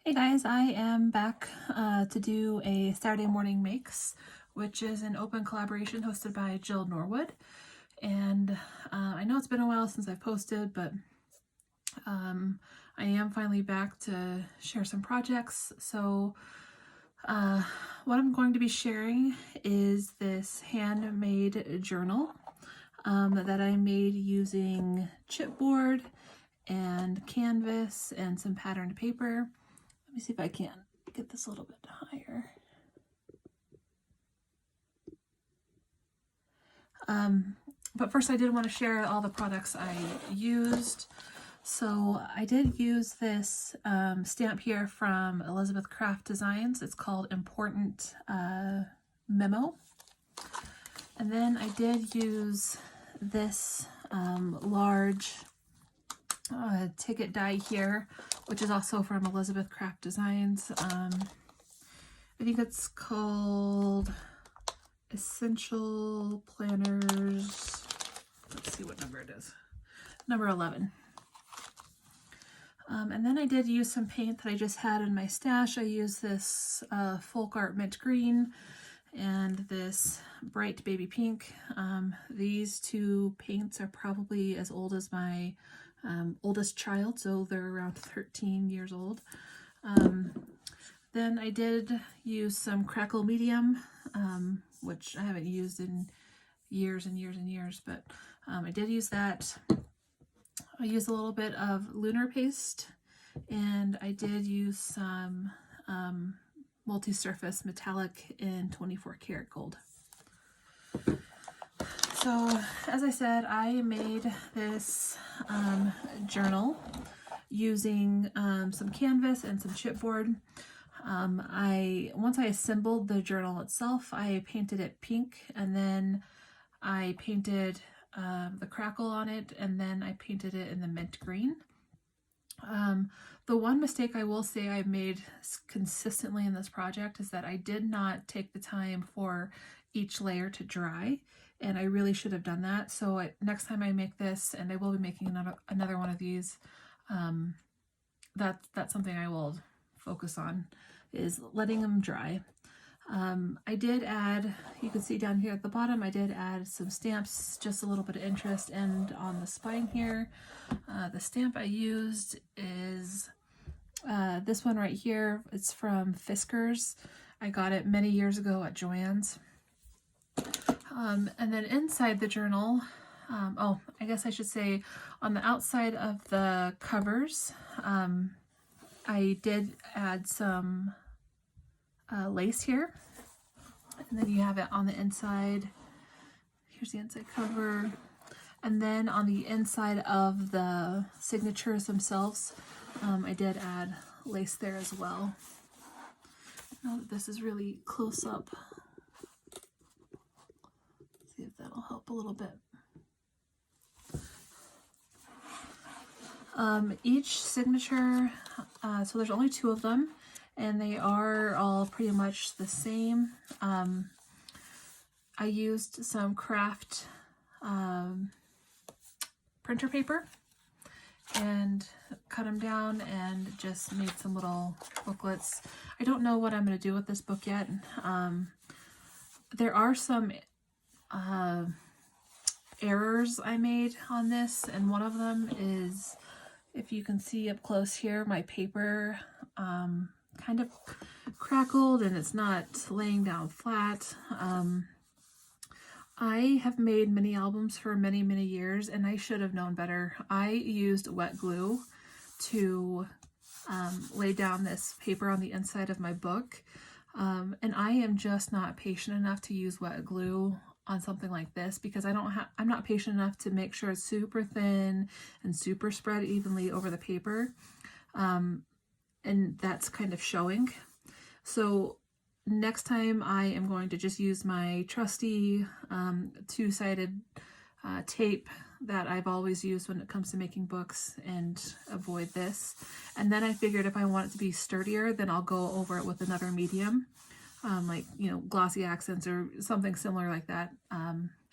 Hey guys, I am back to do a Saturday Morning Makes, which is an open collaboration hosted by Jill Norwood. And I know it's been a while since I've posted, but I am finally back to share some projects. So what I'm going to be sharing is this handmade journal that I made using chipboard and canvas and some patterned paper. Let me see if I can get this a little bit higher. But first I did want to share all the products I used. So I did use this stamp here from Elizabeth Craft Designs. It's called Important Memo. And then I did use this large ticket die here, which is also from Elizabeth Craft Designs. I think it's called Essential Planners. Let's see what number it is. Number 11. And then I did use some paint that I just had in my stash. I used this Folk Art Mint Green and this bright baby pink. These two paints are probably as old as my oldest child, so they're around 13 years old. Then I did use some Crackle Medium, which I haven't used in years and years and years, but I did use that. I used a little bit of lunar paste, and I did use some multi-surface metallic in 24 karat gold. So as I said, I made this journal using some canvas and some chipboard. Once I assembled the journal itself, I painted it pink, and then I painted the crackle on it, and then I painted it in the mint green. The one mistake I will say I made consistently in this project is that I did not take the time for each layer to dry, and I really should have done that. So next time I make this, and I will be making another one of these, that's something I will focus on, is letting them dry. I did add, you can see down here at the bottom, I did add some stamps, just a little bit of interest, and on the spine here, the stamp I used is this one right here. It's from Fiskars. I got it many years ago at Joann's. And then inside the journal, oh, I guess I should say on the outside of the covers, I did add some lace here, and then you have it on the inside. Here's the inside cover, and then on the inside of the signatures themselves, I did add lace there as well. Now that this is really close up, see if that'll help a little bit. Each signature, so there's only 2 of them, and they are all pretty much the same. I used some craft printer paper and cut them down and just made some little booklets. I don't know what I'm going to do with this book yet. There are some errors I made on this, and one of them is, if you can see up close here, my paper kind of crackled and it's not laying down flat. I have made mini albums for many, many years, and I should have known better. I used wet glue to lay down this paper on the inside of my book, and I am just not patient enough to use wet glue on something like this, because I'm not patient enough to make sure it's super thin and super spread evenly over the paper, and that's kind of showing. So next time I am going to just use my trusty 2-sided tape that I've always used when it comes to making books, and avoid this. And then I figured if I want it to be sturdier, then I'll go over it with another medium, like, you know, glossy accents or something similar like that,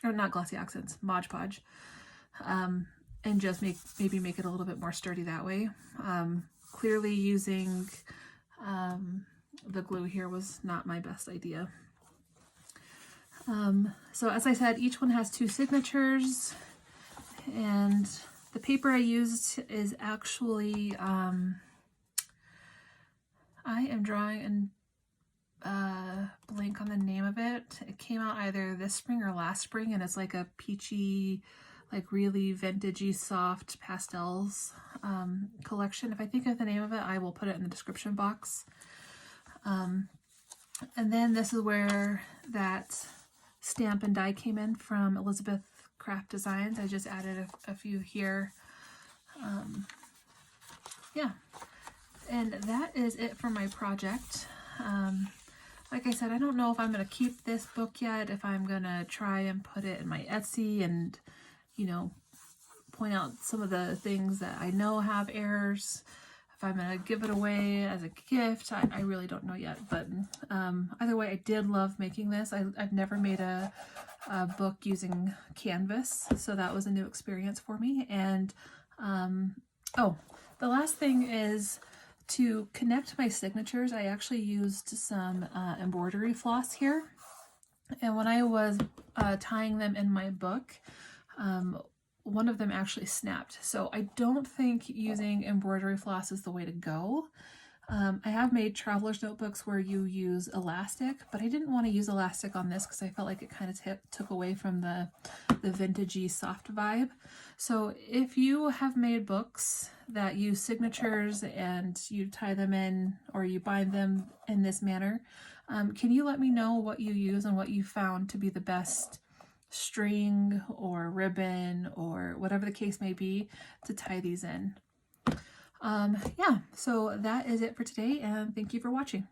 or not glossy accents, Mod Podge, and just maybe make it a little bit more sturdy that way. Clearly using the glue here was not my best idea. So as I said, each one has 2 signatures, and the paper I used is actually, I am drawing a blank on the name of it. It came out either this spring or last spring, and it's like a peachy, like really vintagey, soft pastels collection. If I think of the name of it, I will put it in the description box. And then this is where that stamp and die came in from Elizabeth Craft Designs. I just added a few here. Yeah, and that is it for my project. Like I said, I don't know if I'm going to keep this book yet, if I'm going to try and put it in my Etsy and, you know, point out some of the things that I know have errors. If I'm going to give it away as a gift, I really don't know yet. But either way, I did love making this. I've never made a book using canvas, so that was a new experience for me. And oh, the last thing is, to connect my signatures, I actually used some embroidery floss here. And when I was tying them in my book, one of them actually snapped. So I don't think using embroidery floss is the way to go. I have made traveler's notebooks where you use elastic, but I didn't want to use elastic on this because I felt like it kind of took away from the vintagey soft vibe. So if you have made books that use signatures and you tie them in or you bind them in this manner, can you let me know what you use and what you found to be the best string or ribbon or whatever the case may be to tie these in? Yeah, so that is it for today, and thank you for watching.